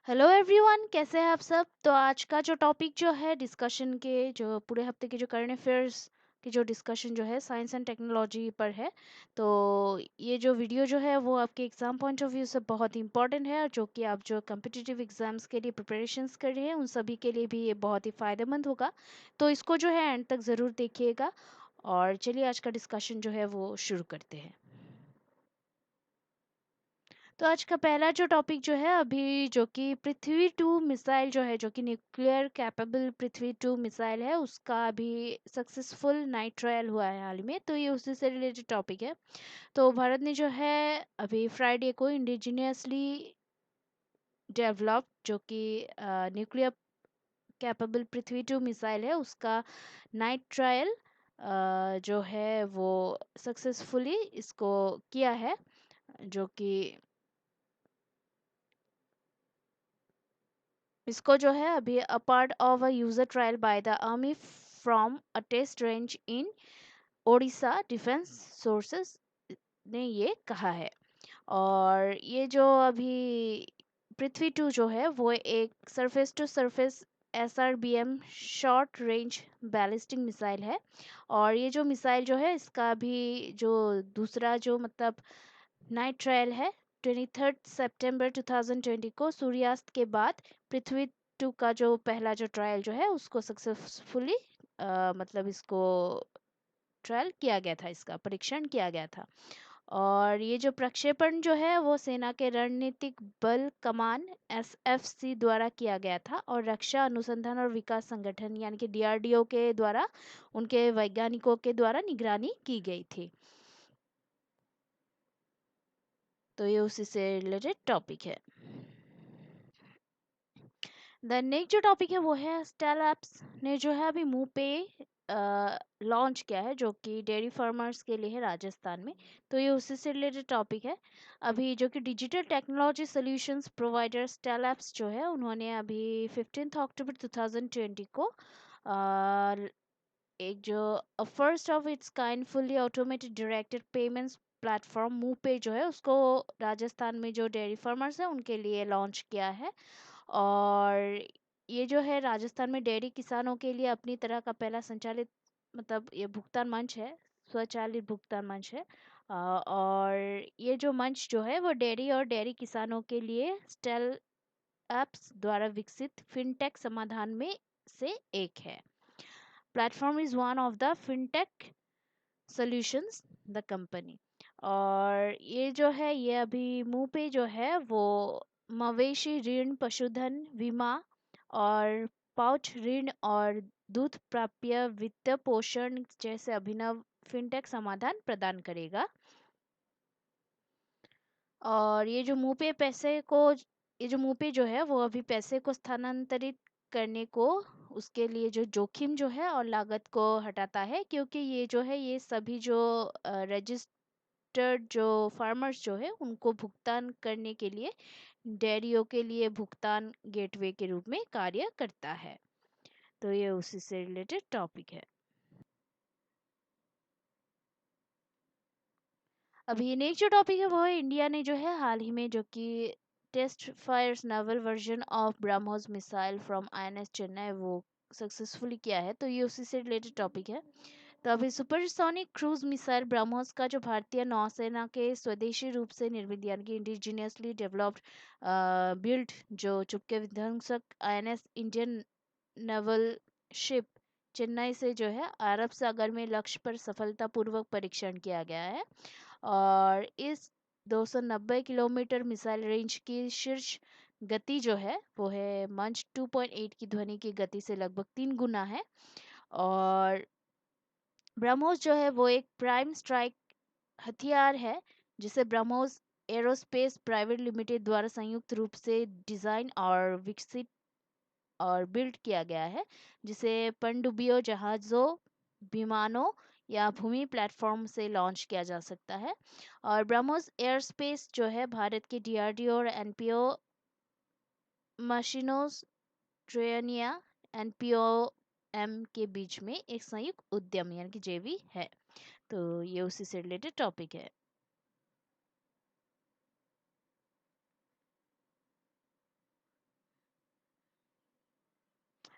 Hello everyone, कैसे हैं आप सब। तो आज का जो टॉपिक जो है डिस्कशन के, जो पूरे हफ्ते के जो करंट अफेयर्स की जो डिस्कशन जो है साइंस एंड टेक्नोलॉजी पर है। तो ये जो वीडियो जो है वो आपके एग्जाम पॉइंट ऑफ व्यू से बहुत इंपॉर्टेंट है, और जो कि आप जो कम्पिटिटिव एग्जाम्स के लिए प्रिपरेशंस कर रहे हैं उन सभी के लिए भी ये बहुत ही फ़ायदेमंद होगा। तो इसको जो है एंड तक ज़रूर देखिएगा। और चलिए आज का डिस्कशन जो है वो शुरू करते हैं। तो आज का पहला जो टॉपिक जो है अभी, जो कि पृथ्वी टू मिसाइल जो है, जो कि nuclear capable Prithvi two missile है, उसका अभी सक्सेसफुल नाइट ट्रायल हुआ है हाल ही में। तो ये उसी से रिलेटेड टॉपिक है। तो भारत ने जो है अभी फ्राइडे को इंडिजिनियसली डेवलप जो कि nuclear capable Prithvi two missile है, उसका नाइट ट्रायल जो है वो सक्सेसफुली इसको किया है। जो कि इसको जो है अभी a part of a user trial by the army from a test range in Odisha defence sources ने ये कहा है। और ये जो अभी पृथ्वी टू जो है वो एक surface to surface SRBM short range ballistic missile है। और ये जो मिसाइल जो है इसका भी जो दूसरा जो मतलब नाइट ट्रायल है 23 सितंबर 2020 को सूर्यास्त के बाद पृथ्वी टू का जो पहला जो ट्रायल जो है उसको सक्सेसफुली मतलब इसको ट्रायल किया गया था, इसका परीक्षण किया गया था। और ये जो प्रक्षेपण जो है वो सेना के रणनीतिक बल कमान SFC द्वारा किया गया था, और रक्षा अनुसंधान और विकास संगठन यानी कि DRDO के द्वारा उनके वैज्ञानिकों के द्वारा निगरानी की गई थी। तो ये उसी से रिलेटेड टॉपिक है। द नेक्स्ट जो टॉपिक है वो है स्टेल एप्स ने जो है अभी मुंह पे लॉन्च किया है, जो कि डेयरी फार्मर्स के लिए है राजस्थान में। तो ये उसी से रिलेटेड टॉपिक है। अभी जो कि digital technology solutions provider Stellapps जो है उन्होंने अभी 15 अक्टूबर 2020 को एक जो first of its kind fully automated directed payments platform मुंह पे जो है उसको राजस्थान में जो डेयरी फार्मर्स हैं उनके लिए लॉन्च किया है। और ये जो है राजस्थान में डेयरी किसानों के लिए अपनी तरह का पहला संचालित मतलब ये भुगतान मंच है, स्वचालित भुगतान मंच है। और ये जो मंच जो है वो डेयरी और डेयरी किसानों के लिए स्टेल एप्स द्वारा विकसित फिनटेक समाधान में से एक है। Platform is one of the fintech solutions the company. और ये जो है ये अभी मुंह पे जो है वो मवेशी ऋण, पशुधन बीमा और पाउच ऋण और दूध प्राप्य वित्त पोषण जैसे अभिनव फिनटेक समाधान प्रदान करेगा। और ये जो मुंह पे जो है वो अभी पैसे को स्थानांतरित करने को, उसके लिए जो जोखिम जो है और लागत को हटाता है, क्योंकि ये जो है ये सभी जो रजिस्टर्ड जो फार्मर्स जो है उनको भुगतान करने के लिए डेयरियों के लिए भुगतान गेटवे के रूप में कार्य करता है। तो ये उसी से रिलेटेड टॉपिक है। अभी नेक्स्ट जो टॉपिक है वो है इंडिया ने जो है हाल ही में जो कि test fires naval version of BrahMos missile from INS Chennai वो सक्सेसफुली किया है। तो ये उसी से रिलेटेड टॉपिक है। तो अभी सुपरसोनिक क्रूज मिसाइल ब्रह्मोस का जो भारतीय नौसेना के स्वदेशी रूप से निर्मित यानी कि इंडिजिनियसली डेवलप्ड बिल्ड जो चुपके विध्वंसक INS Indian naval ship Chennai से जो है अरब सागर में लक्ष्य पर सफलतापूर्वक परीक्षण किया गया है। और इस 290 किलोमीटर मिसाइल रेंज की शीर्ष गति जो है वो है मंच 2.8 की ध्वनि की गति से लगभग 3 गुना है। और ब्रह्मोस जो है वो एक प्राइम स्ट्राइक हथियार है, जिसे ब्रह्मोस एरोस्पेस प्राइवेट लिमिटेड द्वारा संयुक्त रूप से डिजाइन और विकसित और बिल्ड किया गया है, जिसे पनडुब्बियों जहाज़ों, विमानों या भूमि प्लेटफॉर्म से लॉन्च किया जा सकता है। और ब्रह्मोस एयरस्पेस जो है भारत के DRDO और NPO मशीनोस ट्रेनिया NPOM के बीच में एक संयुक्त उद्यम यानी कि JV है। तो ये उसी से रिलेटेड टॉपिक है।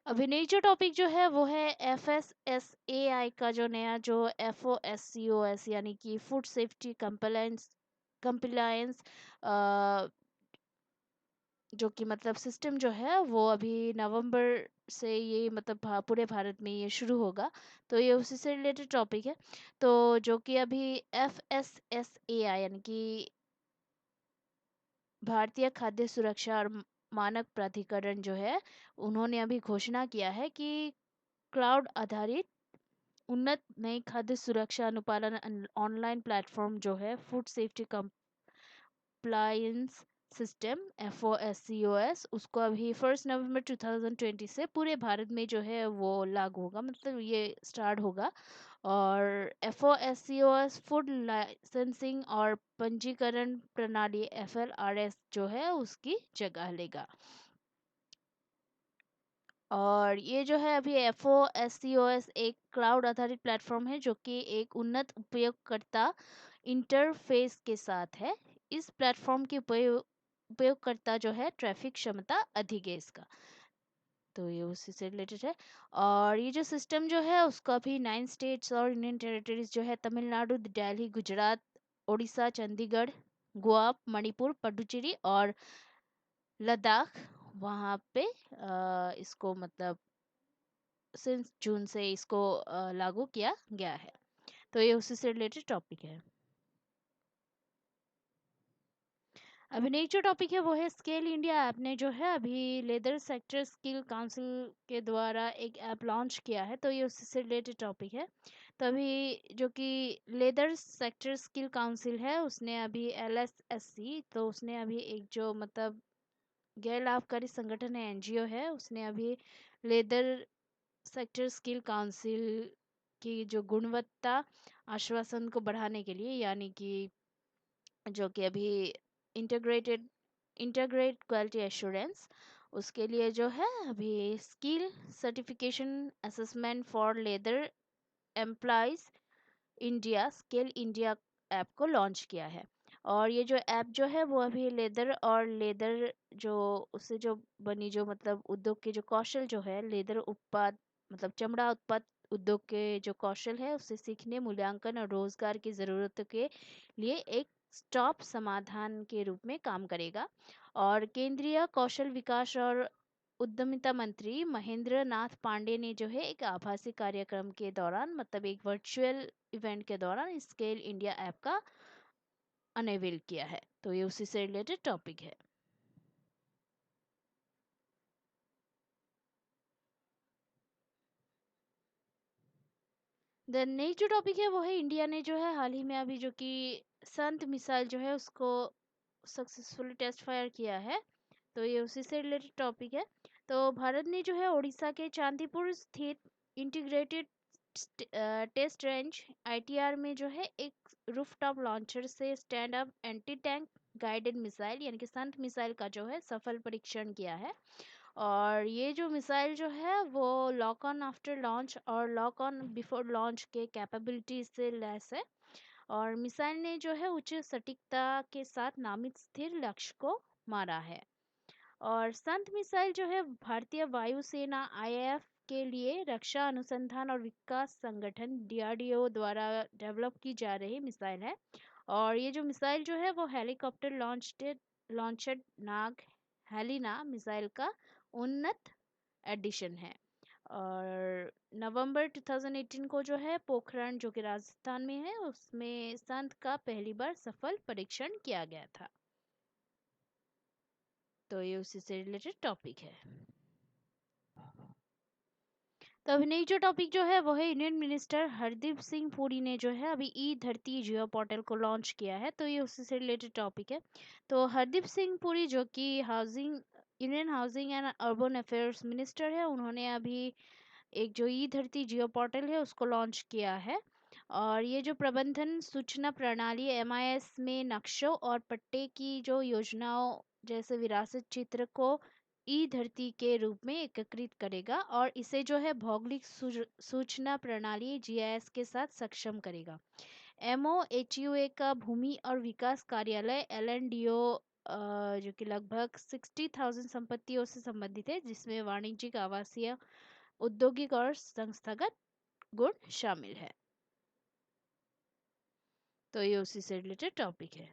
अभी नई जो टॉपिक जो है वो है FSSAI का जो नया जो FOSCOS यानी कि फूड सेफ्टी कंप्लायंस जो कि मतलब सिस्टम जो है वो अभी नवंबर से ये मतलब पूरे भारत में ये शुरू होगा। तो ये उसी से रिलेटेड टॉपिक है। तो जो कि अभी FSSAI यानी कि भारतीय खाद्य सुरक्षा और मानक प्राधिकरण जो है, उन्होंने अभी घोषणा किया है कि क्लाउड आधारित उन्नत नई खाद्य सुरक्षा अनुपालन ऑनलाइन प्लेटफॉर्म जो है food safety compliance system FOSCOS, उसको अभी 1 नवंबर 2020 से पूरे भारत में जो है वो लागू होगा, मतलब ये स्टार्ट होगा। और FOSCOS फूड लाइसेंसिंग और पंजीकरण प्रणाली FLRS जो है उसकी जगह लेगा। और ये जो है अभी FOSCOS एक क्लाउड आधारित प्लेटफॉर्म है जो कि एक उन्नत उपयोगकर्ता इंटरफेस के साथ है। इस प्लेटफॉर्म की उपयोगकर्ता जो है ट्रैफिक क्षमता अधिक है इसका। तो ये उसी से रिलेटेड है। और ये जो सिस्टम जो है उसका अभी 9 स्टेट्स और यूनियन टेरिटरीज जो है तमिलनाडु, दिल्ली, गुजरात, उड़ीसा, चंडीगढ़, गोवा, मणिपुर, पुडुचेरी और लद्दाख, वहाँ पे इसको मतलब सिंस जून से इसको लागू किया गया है। तो ये उसी से रिलेटेड टॉपिक है। अभी नई जो टॉपिक है वो है स्केल इंडिया ऐप ने जो है अभी लेदर सेक्टर स्किल काउंसिल के द्वारा एक ऐप लॉन्च किया है। तो ये उसी से रिलेटेड टॉपिक है। तो अभी जो कि लेदर सेक्टर स्किल काउंसिल है उसने अभी LSSC, तो उसने अभी एक जो मतलब गैर लाभकारी संगठन है, NGO है, उसने अभी लेदर सेक्टर स्किल काउंसिल की जो गुणवत्ता आश्वासन को बढ़ाने के लिए, यानी कि जो कि अभी इंटीग्रेटेड इंटीग्रेट क्वालिटी एश्योरेंस, उसके लिए जो है अभी skill certification assessment for leather employees India scale India app को लॉन्च किया है। और ये जो ऐप जो है वो अभी लेदर और लेदर जो उससे जो बनी जो मतलब उद्योग के जो कौशल जो है, लेदर उत्पाद मतलब चमड़ा उत्पाद उद्योग के जो कौशल है उससे सीखने, मूल्यांकन और रोजगार की जरूरतों के लिए एक स्टॉप समाधान के रूप में काम करेगा। और केंद्रीय कौशल विकास और उद्यमिता मंत्री महेंद्र नाथ पांडे ने जो है एक आभासी कार्यक्रम के दौरान मतलब एक वर्चुअल इवेंट के दौरान स्केल इंडिया ऐप का अनवेल किया है। तो ये उसी से रिलेटेड टॉपिक है। देन नेक्स्ट जो टॉपिक है वो है इंडिया ने जो है हाल ही में अभी जो कि संत मिसाइल जो है उसको सक्सेसफुली टेस्ट फायर किया है। तो ये उसी से रिलेटेड टॉपिक है। तो भारत ने जो है उड़ीसा के चांदीपुर स्थित इंटीग्रेटेड टेस्ट रेंज ITR में जो है एक रूफटॉप लॉन्चर से stand up anti tank guided missile यानी कि संत मिसाइल का जो है सफल परीक्षण किया है। और ये जो मिसाइल जो है वो लॉक ऑन आफ्टर लॉन्च और लॉक ऑन बिफोर लॉन्च के कैपेबिलिटी से लैस है। और मिसाइल ने जो है उच्च सटीकता के साथ नामित स्थिर लक्ष्य को मारा है। और संत मिसाइल जो है भारतीय वायुसेना IAF के लिए रक्षा अनुसंधान और विकास संगठन DRDO द्वारा डेवलप की जा रही मिसाइल है। और ये जो मिसाइल जो है वो हेलीकॉप्टर लॉन्चड नाग हेलिना मिसाइल का उन्नत एडिशन है। और नवंबर 2018 को जो है पोखरण जो कि राजस्थान में है उसमें संत का पहली बार सफल परीक्षण किया गया था। तो ये उसी से रिलेटेड टॉपिक है। तो अभी नई जो टॉपिक जो है वो है यूनियन मिनिस्टर हरदीप सिंह पुरी ने जो है अभी ई धरती जियो पोर्टल को लॉन्च किया है। तो ये उसी से रिलेटेड टॉपिक है। तो हरदीप सिंह पुरी जो कि housing union housing and urban affairs minister है, उन्होंने अभी एक जो ई धरती जियो पोर्टल है उसको लॉन्च किया है। और ये जो प्रबंधन सूचना प्रणाली MIS में नक्शों और पट्टे की जो योजनाओं जैसे विरासत चित्र को ई धरती के रूप में एकीकृत करेगा और इसे जो है भौगोलिक सूचना प्रणाली GIS के साथ सक्षम करेगा। MOHUA का भूमि और विकास कार्यालय LNDO जो कि लगभग 60,000 संपत्तियों से संबंधित है, जिसमें वाणिज्यिक, आवासीय, औद्योगिक और संस्थागत गुण शामिल है। तो ये उसी से रिलेटेड टॉपिक है।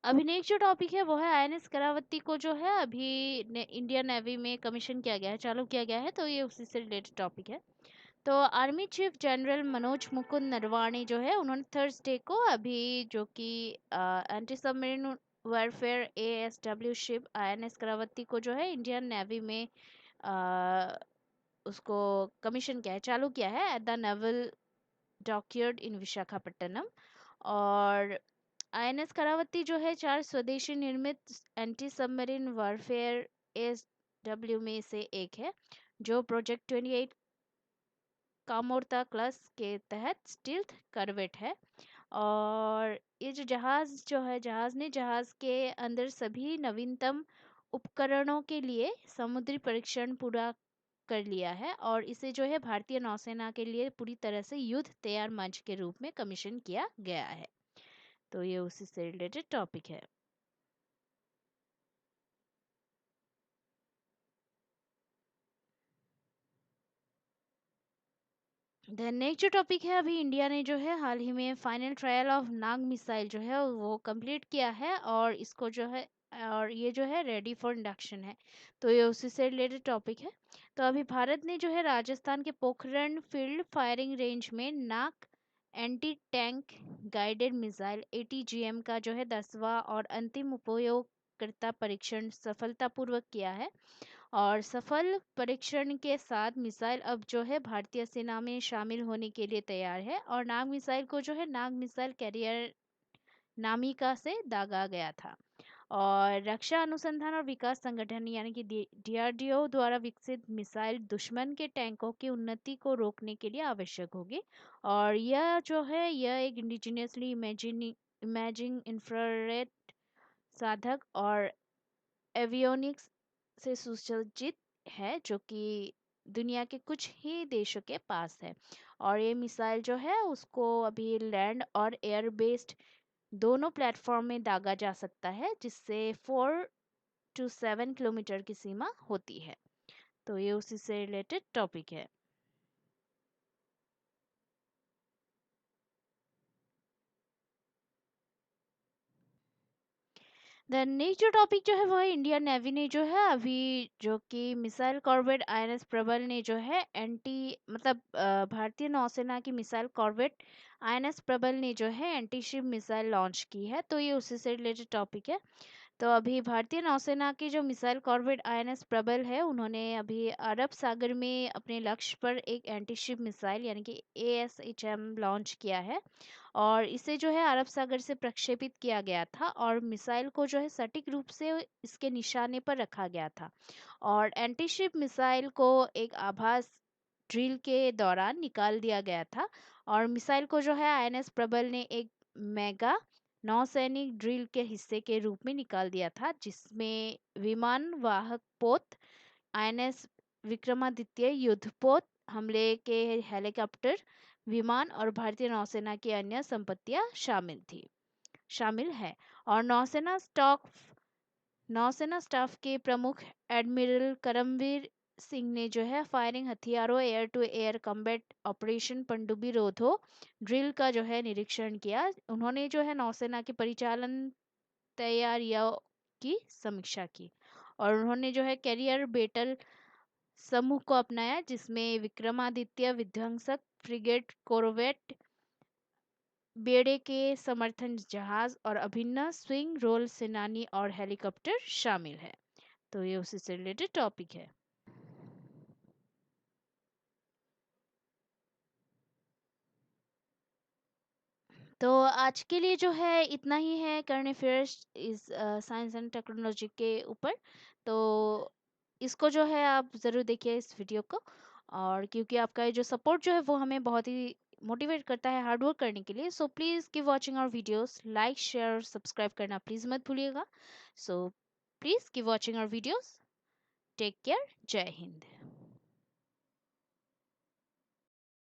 अभी नेक्स्ट जो टॉपिक है वो है आईएनएस करावती को जो है अभी इंडियन नेवी में कमीशन किया गया है, चालू किया गया है। तो ये उसी से रिलेटेड टॉपिक है। तो army chief general Manoj Mukund Naravane जो है, उन्होंने थर्सडे को अभी जो कि anti submarine warfare ASW ship INS Kavaratti को जो है इंडियन नेवी में अ, उसको कमीशन किया है, चालू किया है एट द नेवल डॉकयार्ड इन विशाखापट्टनम। और आईएनएस करावती जो है 4 स्वदेशी निर्मित एंटी सबमरीन वारफेयर एएसडब्ल्यू में से एक है, जो प्रोजेक्ट 28 कामोर्ता क्लास के तहत स्टील्थ करवेट है। और ये जो जहाज ने जहाज के अंदर सभी नवीनतम उपकरणों के लिए समुद्री परीक्षण पूरा कर लिया है, और इसे जो है भारतीय नौसेना के लिए पूरी तरह से युद्ध तैयार मंच के रूप में कमीशन किया गया है। तो ये उसी से रिलेटेड टॉपिक है। देन नेक्स्ट जो टॉपिक है, अभी इंडिया ने जो है हाल ही में final trial of Nag missile जो है वो कंप्लीट किया है, और इसको जो है और ये जो है रेडी फॉर इंडक्शन है। तो ये उसी से रिलेटेड टॉपिक है। तो अभी भारत ने जो है राजस्थान के पोखरण फील्ड फायरिंग रेंज में Nag anti tank guided missile ATGM का जो है 10वां और अंतिम उपयोगकर्ता परीक्षण सफलतापूर्वक किया है। और सफल परीक्षण के साथ मिसाइल अब जो है भारतीय सेना में शामिल होने के लिए तैयार है, और नाग मिसाइल को जो है नाग मिसाइल कैरियर नामिका से दागा गया था। और रक्षा अनुसंधान और विकास संगठन यानी कि डीआरडीओ द्वारा विकसित मिसाइल दुश्मन के टैंकों की उन्नति को रोकने के लिए आवश्यक होगी। और यह जो है यह एक इंडिजिनियसली इमेजिंग इंफ्रारेड साधक और एवियोनिक्स से सुसज्जित है, जो कि दुनिया के कुछ ही देशों के पास है। और ये मिसाइल जो है उसको अभी लैंड और एयर बेस्ड दोनों प्लेटफॉर्म में दागा जा सकता है, जिससे 4 to 7 किलोमीटर की सीमा होती है। तो ये उसी से रिलेटेड टॉपिक है। देन नेक्स्ट जो टॉपिक जो है वो है इंडियन नेवी ने जो है अभी जो कि मिसाइल कॉर्वेट आईएनएस प्रबल ने जो है भारतीय नौसेना की मिसाइल कॉर्वेट आईएनएस प्रबल ने जो है एंटी शिप मिसाइल लॉन्च की है। तो ये उसी से रिलेटेड टॉपिक है। तो अभी भारतीय नौसेना की जो मिसाइल कॉर्वेट आईएनएस प्रबल है, उन्होंने अभी अरब सागर में अपने लक्ष्य पर एक एंटी शिप मिसाइल यानी कि एएसएचएम लॉन्च किया है। और इसे जो है अरब सागर से प्रक्षेपित किया गया था, और मिसाइल को जो है सटीक रूप से इसके निशाने पर रखा गया था। और एंटी शिप मिसाइल को एक आभास ड्रिल के दौरान निकाल दिया गया था। और मिसाइल को जो है आईएनएस प्रबल ने एक मेगा नौसैनिक ड्रिल के हिस्से के रूप में निकाल दिया था, जिसमें विमान वाहक पोत, आईएनएस विक्रमादित्य युद्धपोत हमले के हेलीकॉप्टर, विमान और भारतीय नौसेना की अन्य संपत्तियां शामिल है। और नौसेना स्टाफ के प्रमुख एडमिरल करमवीर सिंह ने जो है फायरिंग हथियारों air to air combat operation पनडुब्बी रोधो ड्रिल का जो है निरीक्षण किया। उन्होंने जो है नौसेना की परिचालन तैयारियों की समीक्षा की। और उन्होंने जो है कैरियर बेटल समूह को अपनाया, जिसमें विक्रमादित्य विध्वंसक फ्रिगेट कोरवेट बेड़े के समर्थन जहाज और अभिन्न स्विंग रोल सेनानी और हेलीकॉप्टर शामिल है। तो ये उसी से रिलेटेड टॉपिक है। तो आज के लिए जो है इतना ही है करंट अफेयर्स इस साइंस एंड टेक्नोलॉजी के ऊपर। तो इसको जो है आप ज़रूर देखिए इस वीडियो को, और क्योंकि आपका ये जो सपोर्ट जो है वो हमें बहुत ही मोटिवेट करता है हार्ड वर्क करने के लिए। So please keep watching our videos, like share और सब्सक्राइब करना प्लीज़ मत भूलिएगा। So please keep watching our videos. Take care. जय हिंद।